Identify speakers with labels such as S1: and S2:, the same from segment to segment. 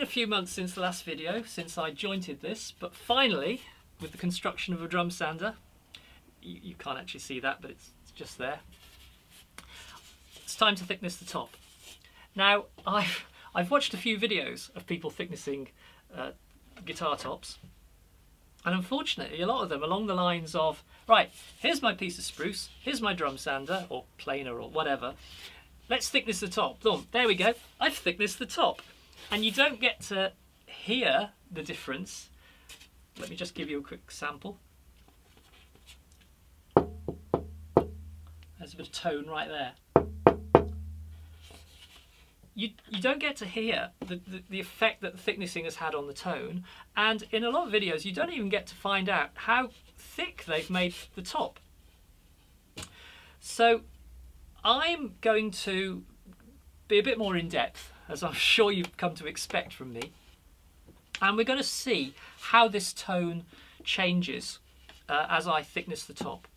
S1: few months since the last video, since I jointed this, but finally, with the construction of a drum sander, you can't actually see that, but it's just there. It's time to thickness the top. Now, I've watched a few videos of people thicknessing guitar tops, and unfortunately a lot of them along the lines of, right, here's my piece of spruce, here's my drum sander or planer or whatever, let's thickness the top. Boom, there we go, I've thicknessed the top. And you don't get to hear the difference. Let me just give you a quick sample. There's a bit of tone right there. You don't get to hear the effect that the thicknessing has had on the tone, and in a lot of videos you don't even get to find out how thick they've made the top. So I'm going to be a bit more in depth, as I'm sure you've come to expect from me, and we're going to see how this tone changes as I thickness the top.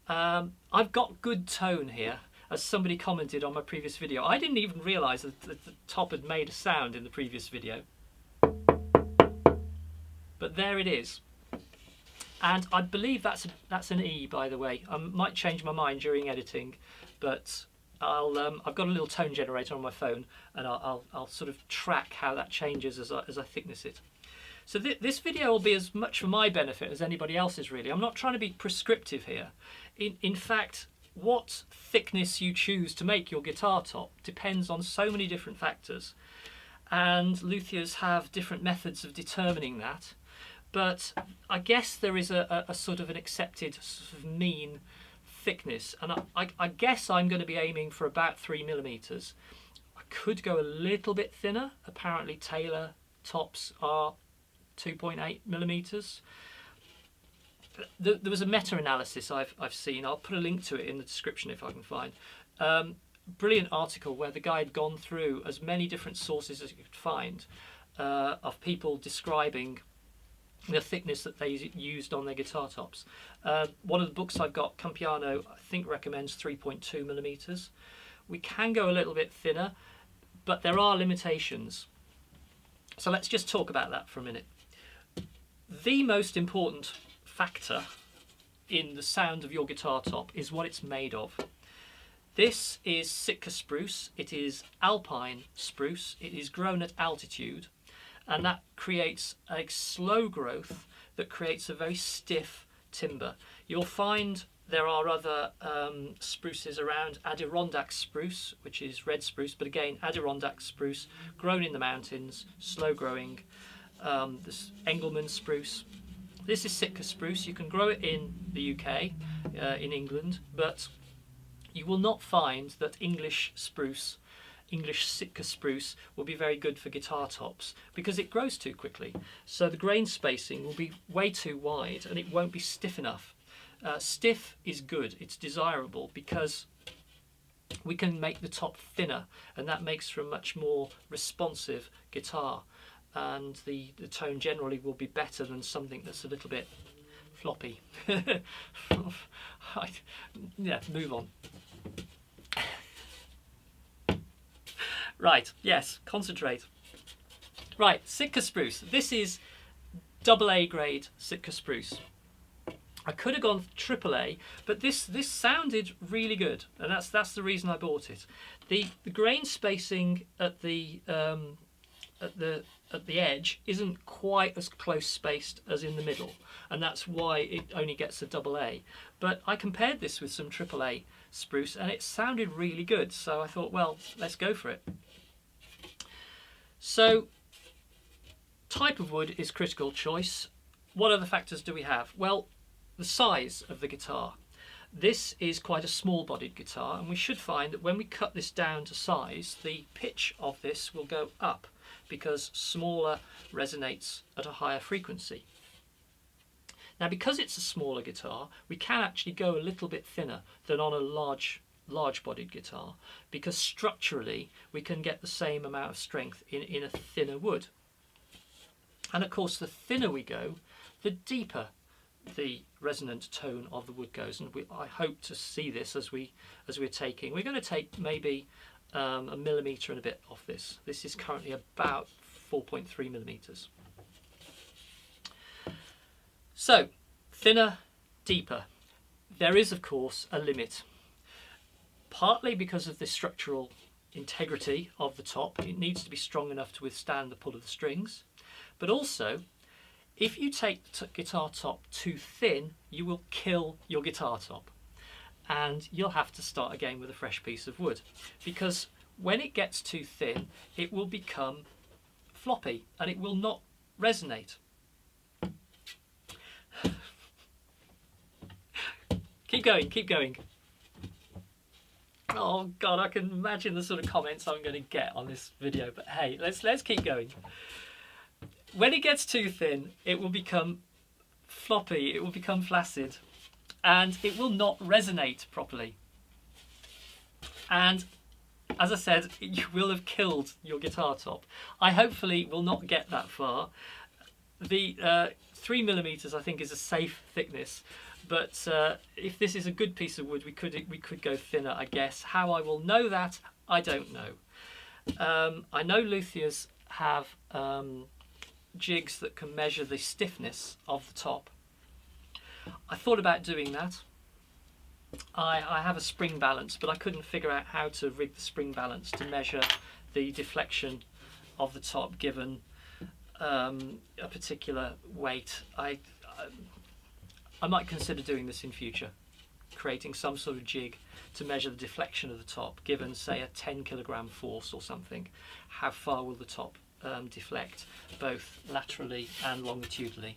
S1: I've got good tone here, as somebody commented on my previous video. I didn't even realise that the top had made a sound in the previous video, but there it is. And I believe that's an E, by the way. I might change my mind during editing, but I've got a little tone generator on my phone, and I'll sort of track how that changes as I thickness it. So this video will be as much for my benefit as anybody else's, really. I'm not trying to be prescriptive here. In fact, what thickness you choose to make your guitar top depends on so many different factors, and luthiers have different methods of determining that. But I guess there is a sort of an accepted sort of mean thickness, and I guess I'm going to be aiming for about 3mm. I could go a little bit thinner. Apparently Taylor tops are 2.8mm. There was a meta-analysis I've seen. I'll put a link to it in the description if I can find. Brilliant article where the guy had gone through as many different sources as he could find of people describing the thickness that they used on their guitar tops. One of the books I've got, Campiano, I think recommends 3.2mm. We can go a little bit thinner, but there are limitations. So let's just talk about that for a minute. The most important factor in the sound of your guitar top is what it's made of. This is Sitka spruce. It is alpine spruce. It is grown at altitude, and that creates a slow growth that creates a very stiff timber. You'll find there are other spruces around. Adirondack spruce, which is red spruce, but again Adirondack spruce, grown in the mountains, slow growing. This Engelmann spruce. This is Sitka spruce. You can grow it in the UK, in England, but you will not find that English Sitka spruce will be very good for guitar tops because it grows too quickly. So the grain spacing will be way too wide and it won't be stiff enough. Stiff is good, it's desirable, because we can make the top thinner, and that makes for a much more responsive guitar, and the tone generally will be better than something that's a little bit floppy. Yeah, move on. Right, yes, concentrate. Right, Sitka spruce. This is AA grade Sitka spruce. I could have gone AAA, but this sounded really good, and that's the reason I bought it. The grain spacing at the edge isn't quite as close spaced as in the middle, and that's why it only gets a AA. But I compared this with some AAA spruce and it sounded really good, so I thought, well, let's go for it. So type of wood is critical choice. What other factors do we have? Well, the size of the guitar. This is quite a small bodied guitar, and we should find that when we cut this down to size, the pitch of this will go up because smaller resonates at a higher frequency. Now, because it's a smaller guitar, we can actually go a little bit thinner than on a large bodied guitar, because structurally we can get the same amount of strength in a thinner wood. And of course, the thinner we go, the deeper the resonant tone of the wood goes, and I hope to see this as we're taking. We're going to take maybe a millimetre and a bit off this. This is currently about 4.3 millimeters. So, thinner, deeper. There is, of course, a limit. Partly because of the structural integrity of the top. It needs to be strong enough to withstand the pull of the strings. But also, if you take the guitar top too thin, you will kill your guitar top. And you'll have to start again with a fresh piece of wood. Because when it gets too thin, it will become floppy and it will not resonate. Keep going, keep going. Oh God, I can imagine the sort of comments I'm going to get on this video, but hey, let's keep going. When it gets too thin, it will become floppy, it will become flaccid, and it will not resonate properly. And as I said, you will have killed your guitar top. I hopefully will not get that far. The 3 millimeters I think is a safe thickness. But if this is a good piece of wood, we could go thinner, I guess. How I will know that, I don't know. I know luthiers have jigs that can measure the stiffness of the top. I thought about doing that. I have a spring balance, but I couldn't figure out how to rig the spring balance to measure the deflection of the top given a particular weight. I might consider doing this in future, creating some sort of jig to measure the deflection of the top, given say a 10 kilogram force or something. How far will the top deflect, both laterally and longitudinally?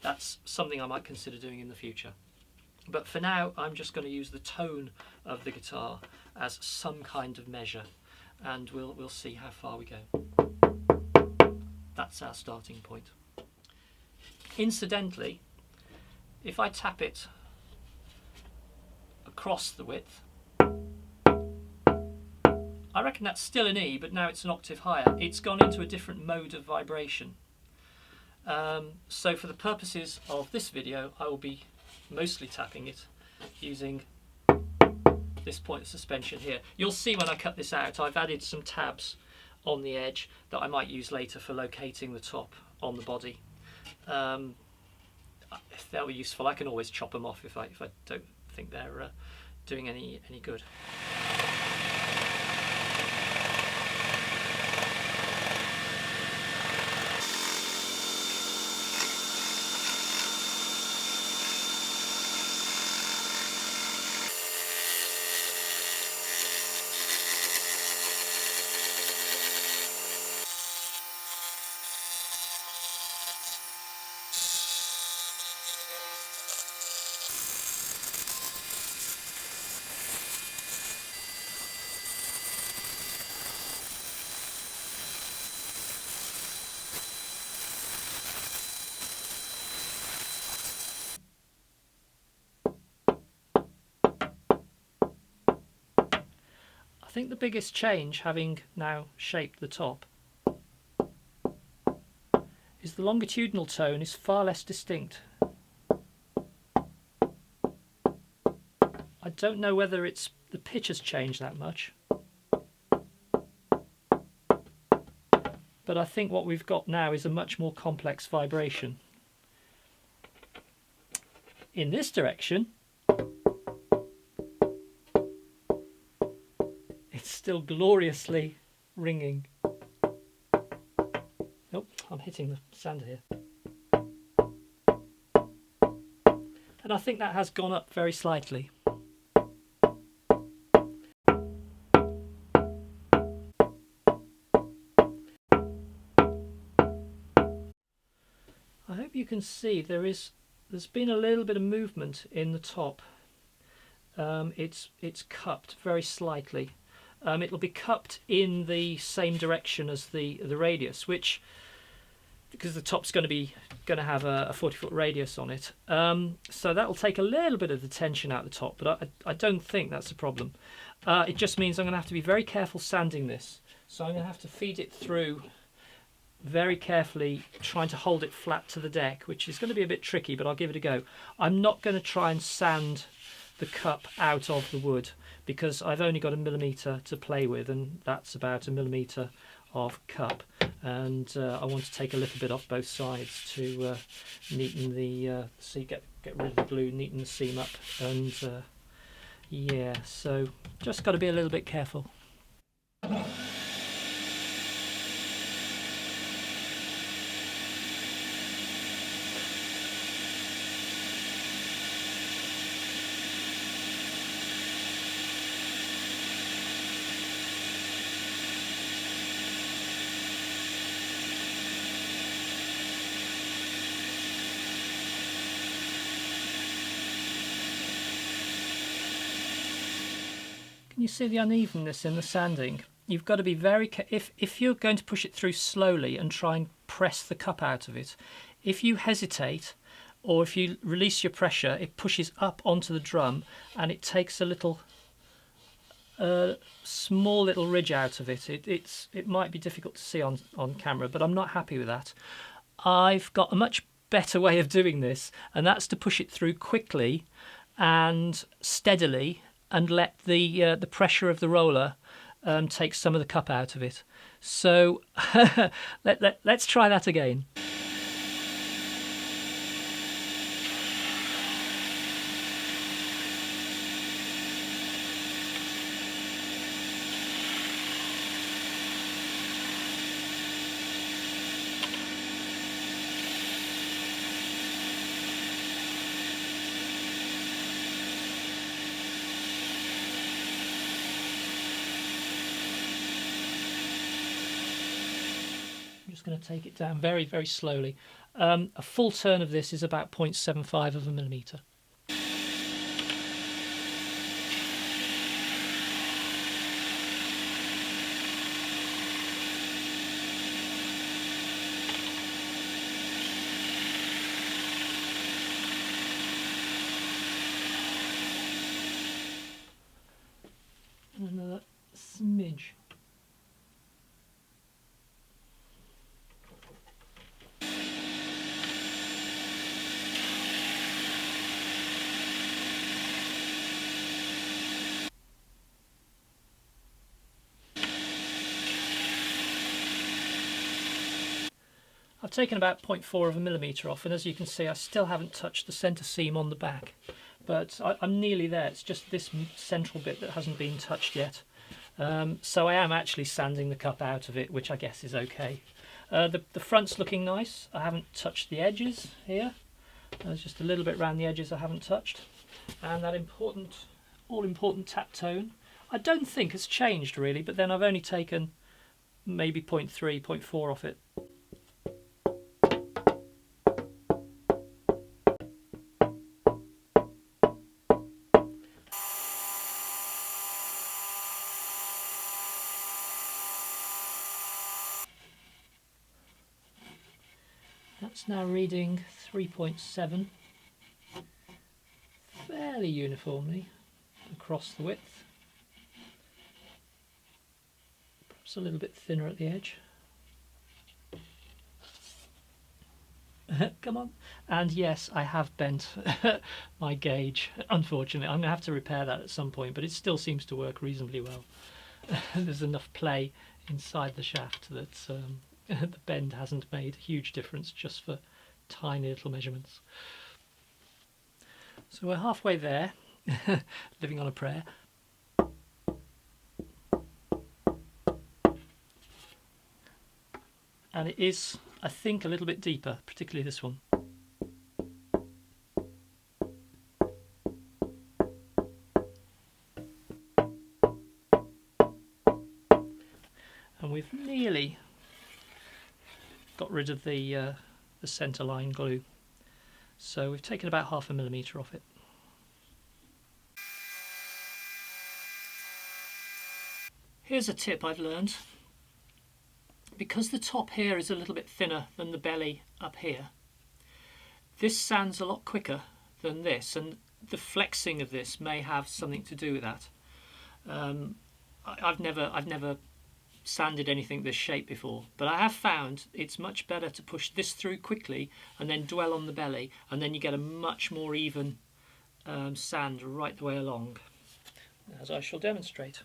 S1: That's something I might consider doing in the future. But for now, I'm just going to use the tone of the guitar as some kind of measure, and we'll see how far we go. That's our starting point. Incidentally, if I tap it across the width, I reckon that's still an E, but now it's an octave higher. It's gone into a different mode of vibration. So for the purposes of this video, I will be mostly tapping it using this point of suspension here. You'll see when I cut this out, I've added some tabs on the edge that I might use later for locating the top on the body. If they were useful, I can always chop them off if I don't think they're doing any good. I think the biggest change, having now shaped the top, is the longitudinal tone is far less distinct. I don't know whether it's the pitch has changed that much, but I think what we've got now is a much more complex vibration. In this direction, it's still gloriously ringing. Oh, I'm hitting the sander here. And I think that has gone up very slightly. I hope you can see there's been a little bit of movement in the top. It's cupped very slightly. It'll be cupped in the same direction as the radius, which, because the top's going to have a 40-foot radius on it, so that'll take a little bit of the tension out the top, but I don't think that's a problem. It just means I'm going to have to be very careful sanding this, so I'm going to have to feed it through very carefully, trying to hold it flat to the deck, which is going to be a bit tricky, but I'll give it a go. I'm not going to try and sand the cup out of the wood, because I've only got 1 millimeter to play with, and that's about 1 millimeter of cup, and I want to take a little bit off both sides to neaten the seam, get rid of the glue, neaten the seam up, and yeah, so just got to be a little bit careful. You see the unevenness in the sanding. You've got to be very if you're going to push it through slowly and try and press the cup out of it, if you hesitate or if you release your pressure, it pushes up onto the drum and it takes a little small little ridge out of it. It might be difficult to see on camera, but I'm not happy with that. I've got a much better way of doing this, and that's to push it through quickly and steadily, and let the pressure of the roller take some of the cup out of it. So let's try that again. I'm just going to take it down very, very slowly. A full turn of this is about 0.75 of a millimetre. And another smidge. I've taken about 0.4 of a millimetre off, and as you can see I still haven't touched the centre seam on the back, but I'm nearly there. It's just this central bit that hasn't been touched yet. So I am actually sanding the cup out of it, which I guess is okay. The front's looking nice. I haven't touched the edges here. There's just a little bit around the edges I haven't touched. And that all-important tap tone, I don't think has changed really, but then I've only taken maybe 0.3, 0.4 off it. That's now reading 3.7, fairly uniformly across the width, perhaps a little bit thinner at the edge. Come on. And yes, I have bent my gauge, unfortunately. I'm going to have to repair that at some point, but it still seems to work reasonably well. There's enough play inside the shaft that the bend hasn't made a huge difference, just for tiny little measurements. So we're halfway there, living on a prayer. And it is, I think, a little bit deeper, particularly this one. And we've nearly got rid of the centre line glue, so we've taken about 0.5 millimetre off it. Here's a tip I've learned. Because the top here is a little bit thinner than the belly up here, this sands a lot quicker than this, and the flexing of this may have something to do with that. I've never sanded anything this shape before, but I have found it's much better to push this through quickly and then dwell on the belly, and then you get a much more even sand right the way along, as I shall demonstrate.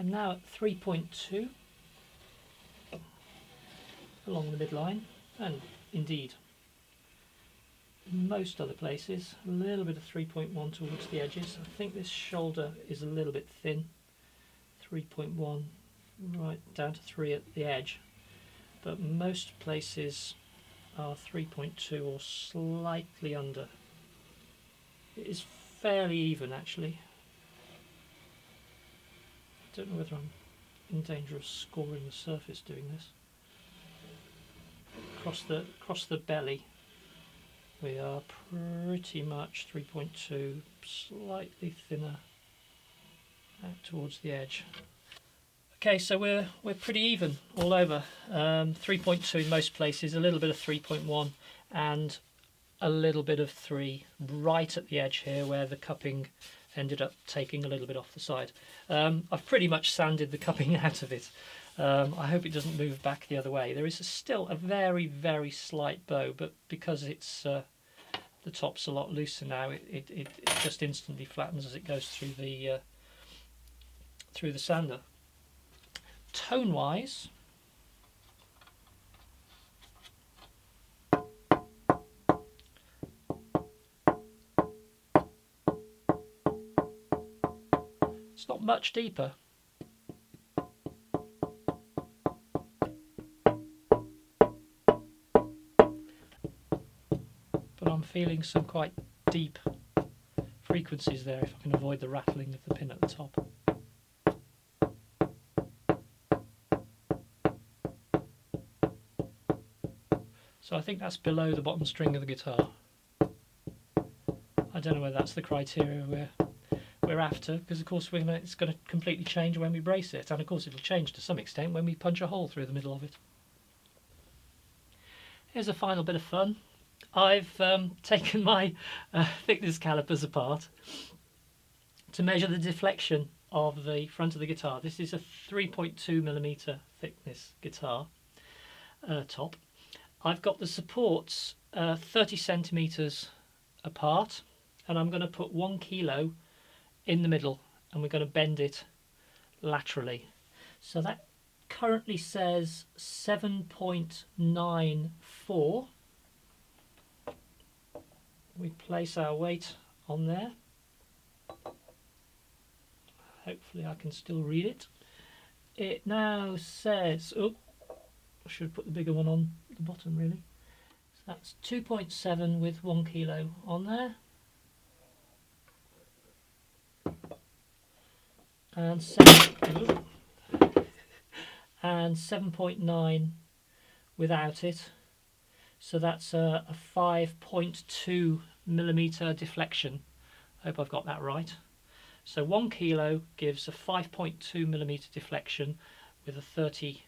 S1: I'm now at 3.2 along the midline, and indeed most other places a little bit of 3.1 towards the edges. I think this shoulder is a little bit thin, 3.1 right down to 3 at the edge, but most places are 3.2 or slightly under. It is fairly even actually. I don't know whether I'm in danger of scoring the surface doing this. Across the belly we are pretty much 3.2, slightly thinner out towards the edge. Okay, so we're pretty even all over. 3.2 in most places, a little bit of 3.1 and a little bit of 3 right at the edge here where the cupping ended up taking a little bit off the side. I've pretty much sanded the cupping out of it. I hope it doesn't move back the other way. There is still a very, very slight bow, but because it's the top's a lot looser now, it just instantly flattens as it goes through the sander. Tone-wise, it's not much deeper. But I'm feeling some quite deep frequencies there if I can avoid the rattling of the pin at the top. So I think that's below the bottom string of the guitar. I don't know whether that's the criteria we're after, because of course it's going to completely change when we brace it, and of course it'll change to some extent when we punch a hole through the middle of it. Here's a final bit of fun. I've taken my thickness calipers apart to measure the deflection of the front of the guitar. This is a 3.2mm thickness guitar top. I've got the supports 30 centimetres apart, and I'm going to put 1 kilo in the middle, and we're going to bend it laterally. So that currently says 7.94. We place our weight on there. Hopefully I can still read it. It now says, oh, I should have put the bigger one on the bottom really. So that's 2.7 with 1 kilo on there. And 7.9 without it. So that's a 5.2mm deflection. I hope I've got that right. So 1 kilo gives a 5.2mm deflection with a 30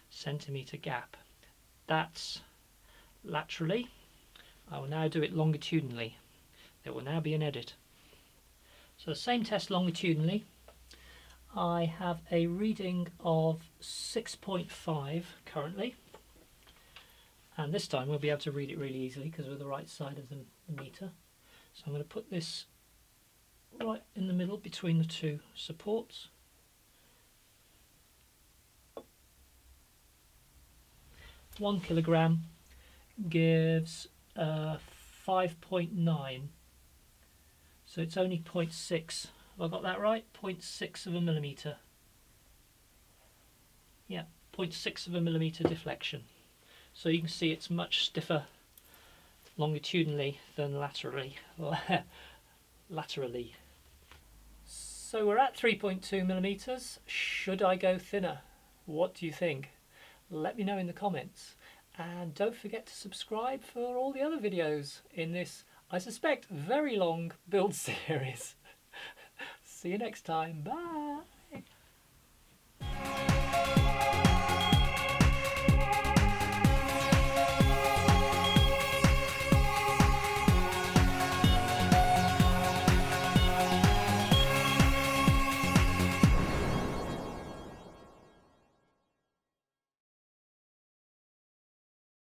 S1: centimetre gap. That's laterally. I will now do it longitudinally. There will now be an edit. So the same test longitudinally. I have a reading of 6.5 currently, and this time we'll be able to read it really easily because we're the right side of the meter. So I'm going to put this right in the middle between the two supports. One kilogram gives 5.9, so it's only 0.6. Have I got that right? 0.6 of a millimetre. Yeah, 0.6 of a millimetre deflection. So you can see it's much stiffer longitudinally than laterally. So we're at 3.2 millimetres. Should I go thinner? What do you think? Let me know in the comments. And don't forget to subscribe for all the other videos in this, I suspect, very long build series. See you next time. Bye.